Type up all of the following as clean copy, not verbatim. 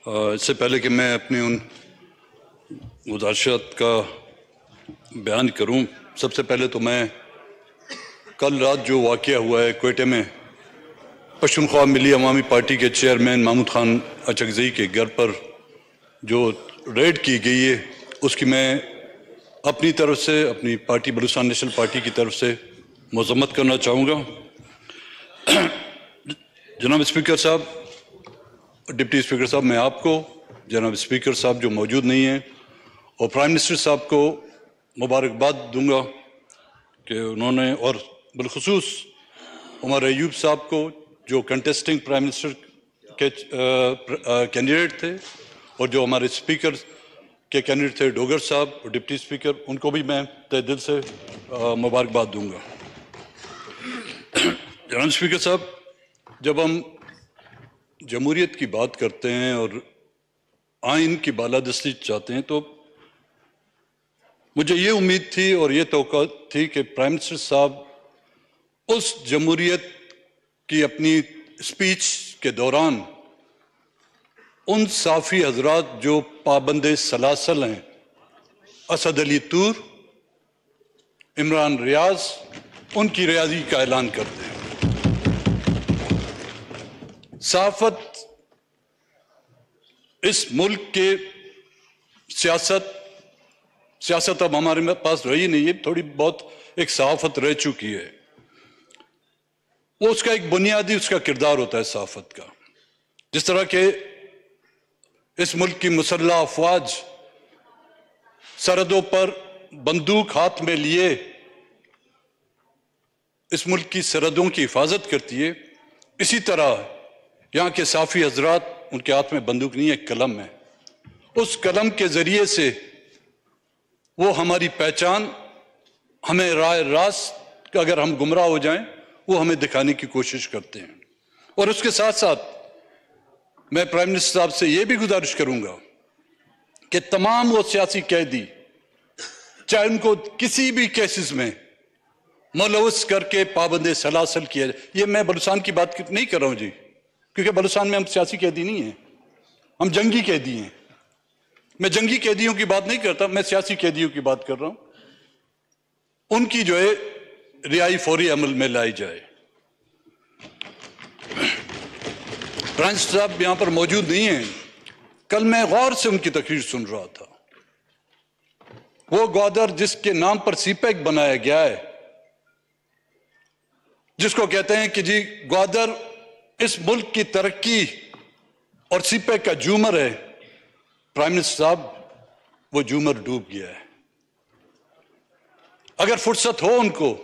اس سے پہلے کہ میں اپنی ان گزارشات کا بیان کروں، سب سے پہلے تو میں کل رات جو واقعہ ہوا ہے کوئٹہ میں پشتونخوا ملی عوامی پارٹی کے چیئرمین محمود خان اچکزئی کے گھر پر جو ریڈ کی گئی ہے اس کی میں اپنی طرف سے، اپنی پارٹی بلوچستان نیشنل پارٹی کی طرف سے مذمت کرنا چاہوں گا۔ جناب اسپیکر صاحب، ڈپٹی اسپیکر صاحب، میں آپ کو، جناب اسپیکر صاحب جو موجود نہیں ہیں، اور پرائم منسٹر صاحب کو مبارکباد دوں گا کہ انہوں نے، اور بالخصوص عمر ایوب صاحب کو جو کنٹیسٹنگ پرائم منسٹر کے کینڈیڈیٹ تھے، اور جو ہمارے اسپیکر کے کینڈیڈیٹ تھے ڈوگر صاحب اور ڈپٹی اسپیکر، ان کو بھی میں تہ دل سے مبارکباد دوں گا۔ جناب اسپیکر صاحب، جب ہم جمہوریت کی بات کرتے ہیں اور آئین کی بالادستی چاہتے ہیں تو مجھے یہ امید تھی اور یہ توقع تھی کہ پرائم منسٹر صاحب اس جمہوریت کی اپنی اسپیچ کے دوران ان صحافی حضرات جو پابند سلاسل ہیں، اسد علی طور، عمران ریاض، ان کی رہائی کا اعلان کرتے ہیں۔ صحافت اس ملک کے سیاست اب ہمارے پاس رہی نہیں ہے، تھوڑی بہت ایک صحافت رہ چکی ہے، وہ اس کا ایک بنیادی اس کا کردار ہوتا ہے صحافت کا۔ جس طرح کہ اس ملک کی مسلح افواج سرحدوں پر بندوق ہاتھ میں لیے اس ملک کی سرحدوں کی حفاظت کرتی ہے، اسی طرح یہاں کے صحافی حضرات، ان کے ہاتھ میں بندوق نہیں ہے، ایک قلم ہے۔ اس قلم کے ذریعے سے وہ ہماری پہچان، ہمیں راہ راست اگر ہم گمراہ ہو جائیں وہ ہمیں دکھانے کی کوشش کرتے ہیں۔ اور اس کے ساتھ ساتھ میں پرائم منسٹر صاحب سے یہ بھی گزارش کروں گا کہ تمام وہ سیاسی قیدی، چاہے ان کو کسی بھی کیسز میں ملوث کر کے پابند سلاسل کیا جائے، یہ میں بلوچستان کی بات نہیں کر رہا ہوں جی، کیونکہ بلوچستان میں ہم سیاسی قیدی نہیں ہیں، ہم جنگی قیدی ہیں۔ میں جنگی قیدیوں کی بات نہیں کرتا، میں سیاسی قیدیوں کی بات کر رہا ہوں۔ ان کی جو ہے رہائی فوری عمل میں لائی جائے۔ پرائم منسٹر صاحب یہاں پر موجود نہیں ہیں، کل میں غور سے ان کی تقریر سن رہا تھا۔ وہ گوادر جس کے نام پر سی پیک بنایا گیا ہے، جس کو کہتے ہیں کہ جی گوادر اس ملک کی ترقی اور سی پیک کا جومر ہے، پرائم منسٹر صاحب وہ جومر ڈوب گیا ہے۔ اگر فرصت ہو ان کو،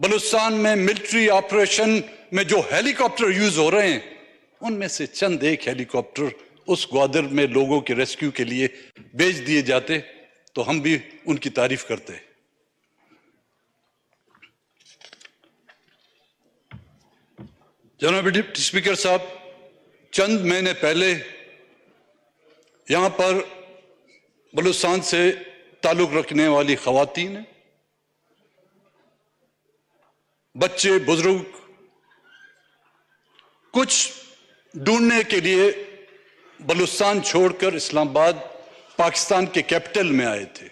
بلوچستان میں ملٹری آپریشن میں جو ہیلی کاپٹر یوز ہو رہے ہیں، ان میں سے چند ایک ہیلی کاپٹر اس گوادر میں لوگوں کے ریسکیو کے لیے بھیج دیے جاتے تو ہم بھی ان کی تعریف کرتے۔ جناب ڈپٹی اسپیکر صاحب، چند مہینے پہلے یہاں پر بلوچستان سے تعلق رکھنے والی خواتین، بچے، بزرگ کچھ ڈھونڈنے کے لیے بلوچستان چھوڑ کر اسلام آباد پاکستان کے کیپٹل میں آئے تھے،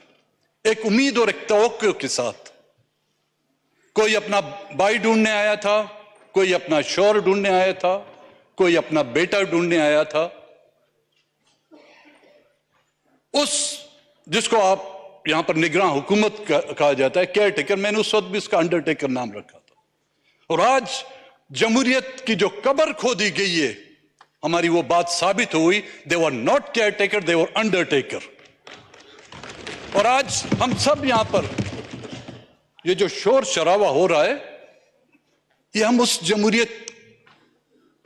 ایک امید اور ایک توقع کے ساتھ۔ کوئی اپنا بھائی ڈھونڈنے آیا تھا، کوئی اپنا شوہر ڈھونڈنے آیا تھا، کوئی اپنا بیٹا ڈھونڈنے آیا تھا۔ جس کو آپ یہاں پر نگراں حکومت کہا جاتا ہے، کیئر ٹیکر، میں نے اس وقت بھی اس کا انڈر ٹیکر نام رکھا تھا۔ اور آج جمہوریت کی جو قبر کھودی گئی ہے، ہماری وہ بات ثابت ہوئی، they were not caretaker, they were undertaker۔ اور آج ہم سب یہاں پر یہ جو شور شراوا ہو رہا ہے، یہ ہم اس جمہوریت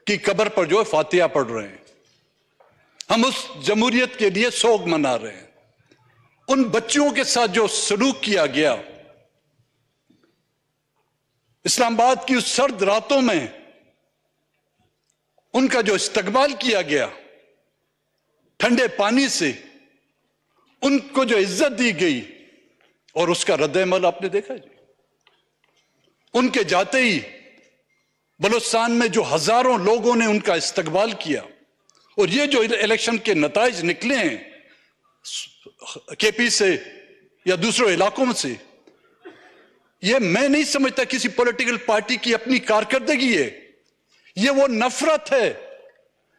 کی قبر پر جو ہے فاتحہ پڑھ رہے ہیں، ہم اس جمہوریت کے لیے سوگ منا رہے ہیں۔ ان بچوں کے ساتھ جو سلوک کیا گیا اسلام آباد کی اس سرد راتوں میں، ان کا جو استقبال کیا گیا ٹھنڈے پانی سے، ان کو جو عزت دی گئی، اور اس کا رد عمل آپ نے دیکھا جی۔ ان کے جاتے ہی بلوچستان میں جو ہزاروں لوگوں نے ان کا استقبال کیا، اور یہ جو الیکشن کے نتائج نکلے ہیں کے پی سے یا دوسرے علاقوں میں سے، یہ میں نہیں سمجھتا کسی پولیٹیکل پارٹی کی اپنی کارکردگی ہے. یہ وہ نفرت ہے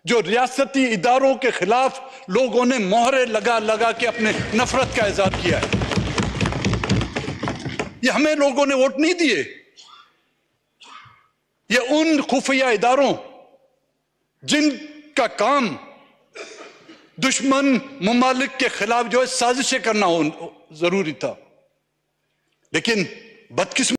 جو ریاستی اداروں کے خلاف لوگوں نے مہرے لگا لگا کے اپنے نفرت کا اظہار کیا ہے. یہ ہمیں لوگوں نے ووٹ نہیں دیے، یہ ان خفیہ اداروں جن کا کام دشمن ممالک کے خلاف جو ہے سازشیں کرنا ضروری تھا. لیکن بدقسمتی